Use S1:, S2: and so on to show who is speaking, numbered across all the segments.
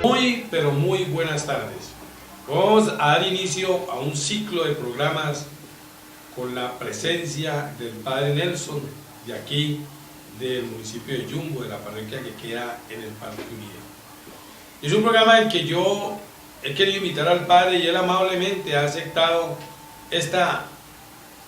S1: Muy, pero muy buenas tardes. Vamos a dar inicio a un ciclo de programas con la presencia del Padre Nelson, de aquí, del municipio de Yumbo, de la parroquia que queda en el Parque Unido. Es un programa en que yo he querido invitar al Padre y él amablemente ha aceptado esta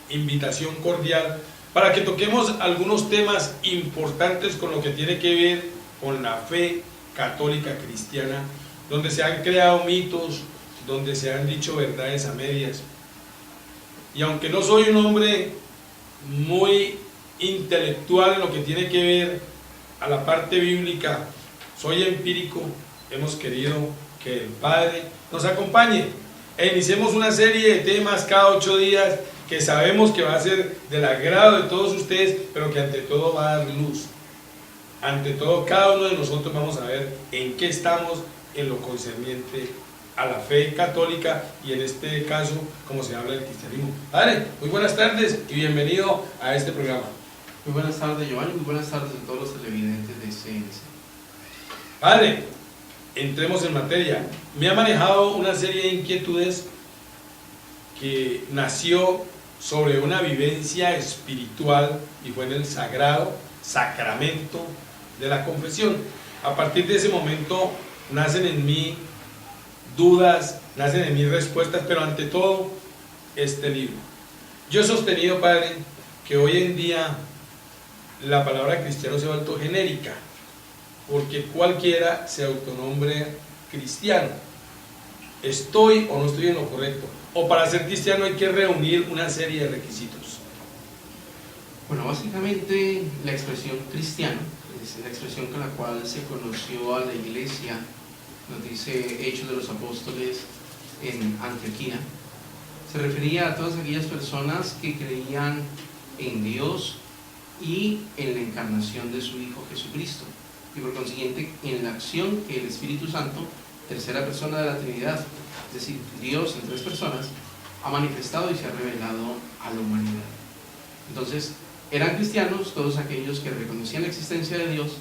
S1: invitación cordial para que toquemos algunos temas importantes con lo que tiene que ver con la fe católica cristiana, donde se han creado mitos, donde se han dicho verdades a medias. Y aunque no soy un hombre muy intelectual en lo que tiene que ver a la parte bíblica, soy empírico, hemos querido que el Padre nos acompañe e iniciemos una serie de temas cada 8 días que sabemos que va a ser del agrado de todos ustedes, pero que ante todo va a dar luz. Ante todo, cada uno de nosotros vamos a ver en qué estamos en lo concerniente a la fe católica y en este caso, como se habla del cristianismo. Padre, muy buenas tardes y bienvenido a este programa.
S2: Muy buenas tardes, Giovanni, muy buenas tardes a todos los televidentes de CNC.
S1: Padre, entremos en materia. Me ha manejado una serie de inquietudes que nació sobre una vivencia espiritual y fue en el sagrado sacramento de la confesión. A partir de ese momento nacen en mí dudas, nacen en mí respuestas, pero ante todo este libro. Yo he sostenido, Padre, que hoy en día la palabra cristiano se ha vuelto genérica, porque cualquiera se autonombre cristiano. ¿Estoy o no estoy en lo correcto? ¿O para ser cristiano hay que reunir una serie de requisitos?
S2: Bueno, básicamente la expresión cristiano es la expresión con la cual se conoció a la iglesia, nos dice Hechos de los Apóstoles en Antioquía. Se refería a todas aquellas personas que creían en Dios y en la encarnación de su Hijo Jesucristo, y por consiguiente en la acción que el Espíritu Santo, tercera persona de la Trinidad, es decir, Dios en 3 personas, ha manifestado y se ha revelado a la humanidad. Entonces, eran cristianos todos aquellos que reconocían la existencia de Dios,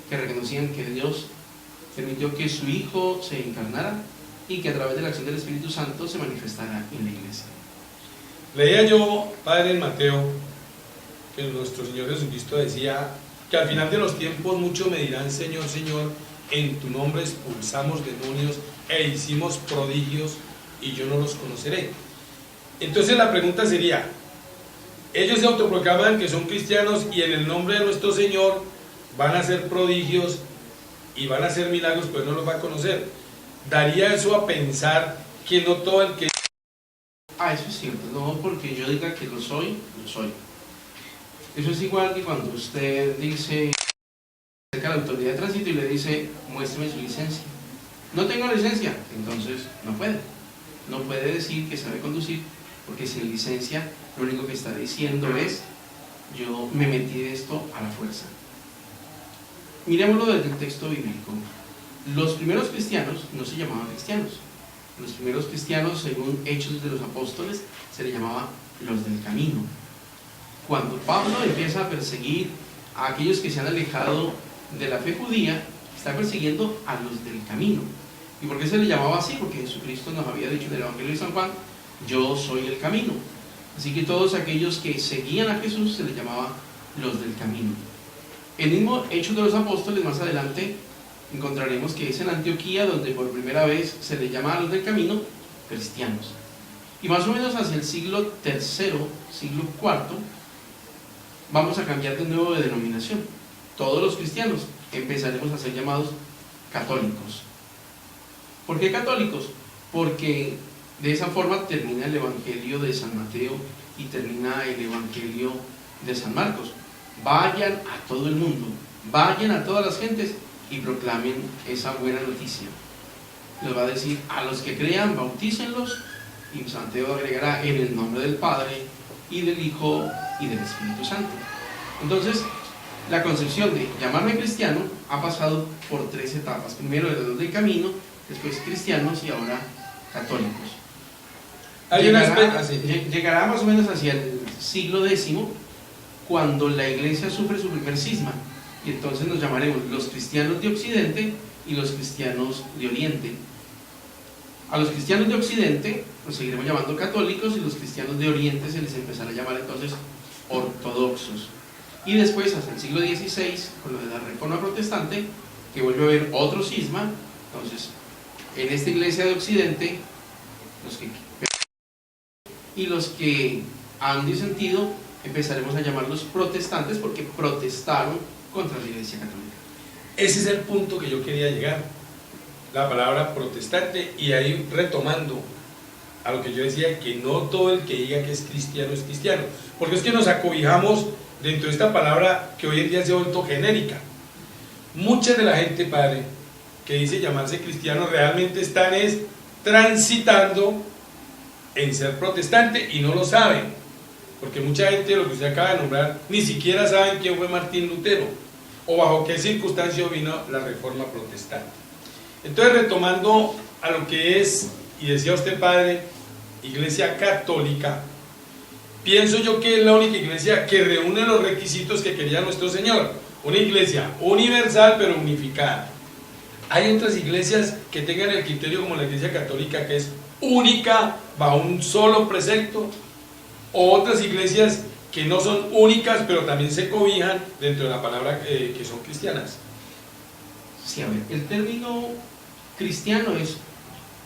S2: que reconocían que Dios permitió que su Hijo se encarnara y que a través de la acción del Espíritu Santo se manifestara en la iglesia.
S1: Leía yo, Padre, en Mateo, que nuestro Señor Jesucristo decía que al final de los tiempos muchos me dirán: Señor, Señor, en tu nombre expulsamos demonios e hicimos prodigios y yo no los conoceré. Entonces la pregunta sería, ellos se autoproclaman que son cristianos y en el nombre de nuestro Señor van a hacer prodigios y van a hacer milagros, pero no los va a conocer. ¿Daría eso a pensar que no todo el que...
S2: Eso es cierto, no porque yo diga que lo soy, lo soy. Eso es igual que cuando usted dice acerca de la autoridad de tránsito y le dice: muéstreme su licencia. No tengo licencia, entonces no puede. No puede decir que sabe conducir, porque sin licencia lo único que está diciendo es: yo me metí de esto a la fuerza. Miremoslo desde el texto bíblico. Los primeros cristianos no se llamaban cristianos. Los primeros cristianos, según Hechos de los Apóstoles, se les llamaba los del camino. Cuando Pablo empieza a perseguir a aquellos que se han alejado de la fe judía, está persiguiendo a los del camino. ¿Y por qué se le llamaba así? Porque Jesucristo nos había dicho en el Evangelio de San Juan: yo soy el camino. Así que todos aquellos que seguían a Jesús se les llamaba los del camino. El mismo Hechos de los Apóstoles, más adelante encontraremos que es en Antioquía donde por primera vez se les llama a los del camino cristianos. Y más o menos hacia el siglo III, siglo IV, vamos a cambiar de nuevo de denominación. Todos los cristianos empezaremos a ser llamados católicos. ¿Por qué católicos? Porque de esa forma termina el Evangelio de San Mateo y termina el Evangelio de San Marcos. Vayan a todo el mundo, vayan a todas las gentes y proclamen esa buena noticia. Les va a decir: a los que crean, bautícenlos, y San Mateo agregará: en el nombre del Padre y del Hijo y del Espíritu Santo. Entonces, la concepción de llamarme cristiano ha pasado por 3 etapas. Primero de los del camino, después cristianos y ahora católicos.
S1: Llegará
S2: más o menos hacia el siglo X, cuando la iglesia sufre su primer cisma, y entonces nos llamaremos los cristianos de Occidente y los cristianos de Oriente. A los cristianos de Occidente los seguiremos llamando católicos, y los cristianos de Oriente se les empezará a llamar entonces ortodoxos. Y después, hasta el siglo XVI, con lo de la Reforma Protestante, que vuelve a haber otro cisma. Entonces, en esta iglesia de Occidente, los que han disentido, empezaremos a llamarlos protestantes, porque protestaron contra la iglesia católica.
S1: Ese es el punto que yo quería llegar, la palabra protestante, y ahí retomando a lo que yo decía, que no todo el que diga que es cristiano, porque es que nos acobijamos dentro de esta palabra que hoy en día se ha vuelto genérica. Mucha de la gente, padre, que dice llamarse cristiano, realmente están transitando en ser protestante y no lo saben, porque mucha gente, lo que usted acaba de nombrar, ni siquiera saben quién fue Martín Lutero o bajo qué circunstancia vino la Reforma Protestante. Entonces, retomando a lo que es, y decía usted, padre, Iglesia Católica, pienso yo que es la única iglesia que reúne los requisitos que quería nuestro Señor, una iglesia universal pero unificada. Hay otras iglesias que tengan el criterio como la Iglesia Católica, que es única bajo un solo precepto, o otras iglesias que no son únicas pero también se cobijan dentro de la palabra que son cristianas.
S2: Sí, a ver, el término cristiano es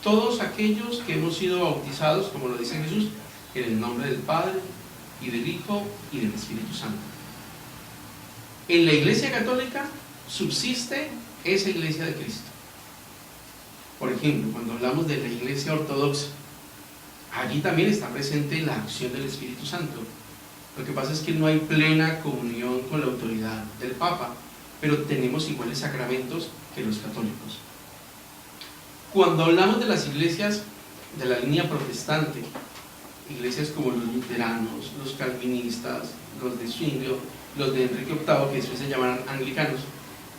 S2: todos aquellos que hemos sido bautizados, como lo dice Jesús, en el nombre del Padre y del Hijo y del Espíritu Santo. En la Iglesia Católica subsiste esa Iglesia de Cristo. Por ejemplo, cuando hablamos de la Iglesia Ortodoxa, allí también está presente la acción del Espíritu Santo. Lo que pasa es que no hay plena comunión con la autoridad del Papa, pero tenemos iguales sacramentos que los católicos. Cuando hablamos de las iglesias de la línea protestante, iglesias como los luteranos, los calvinistas, los de Zwinglio, los de Enrique VIII, que después se llamarán anglicanos,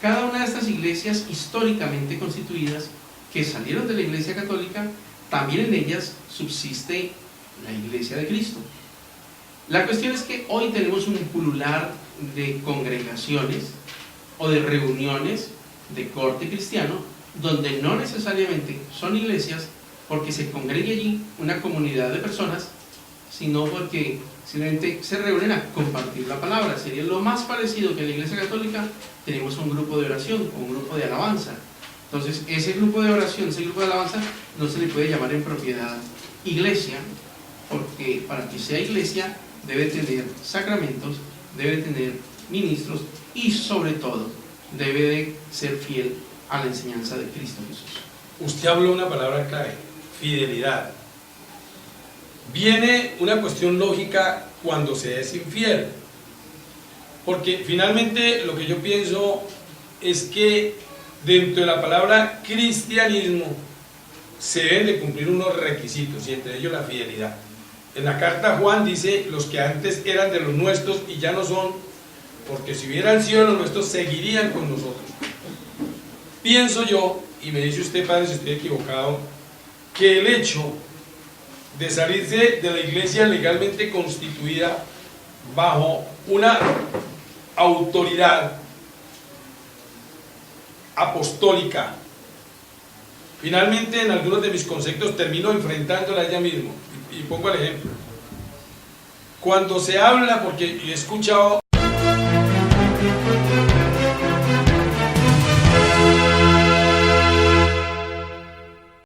S2: cada una de estas iglesias históricamente constituidas que salieron de la Iglesia Católica, también en ellas subsiste la Iglesia de Cristo. La cuestión es que hoy tenemos un pulular de congregaciones o de reuniones de corte cristiano, donde no necesariamente son iglesias porque se congregue allí una comunidad de personas, sino porque simplemente se reúnen a compartir la palabra. Sería lo más parecido que en la Iglesia Católica tenemos un grupo de oración, un grupo de alabanza. Entonces, ese grupo de oración, ese grupo de alabanza, no se le puede llamar en propiedad iglesia, porque para que sea iglesia debe tener sacramentos, debe tener ministros y sobre todo debe de ser fiel a la enseñanza de Cristo Jesús.
S1: Usted habló una palabra clave, fidelidad. Viene una cuestión lógica cuando se es infiel, porque finalmente lo que yo pienso es que dentro de la palabra cristianismo se deben de cumplir unos requisitos, y entre ellos la fidelidad. En la carta Juan dice: los que antes eran de los nuestros y ya no son, porque si hubieran sido los nuestros seguirían con nosotros. Pienso yo, y me dice usted, padre, si estoy equivocado, que el hecho de salirse de la iglesia legalmente constituida bajo una autoridad apostólica, finalmente en algunos de mis conceptos termino enfrentándola a ella mismo, y pongo el ejemplo. Cuando se habla, porque he escuchado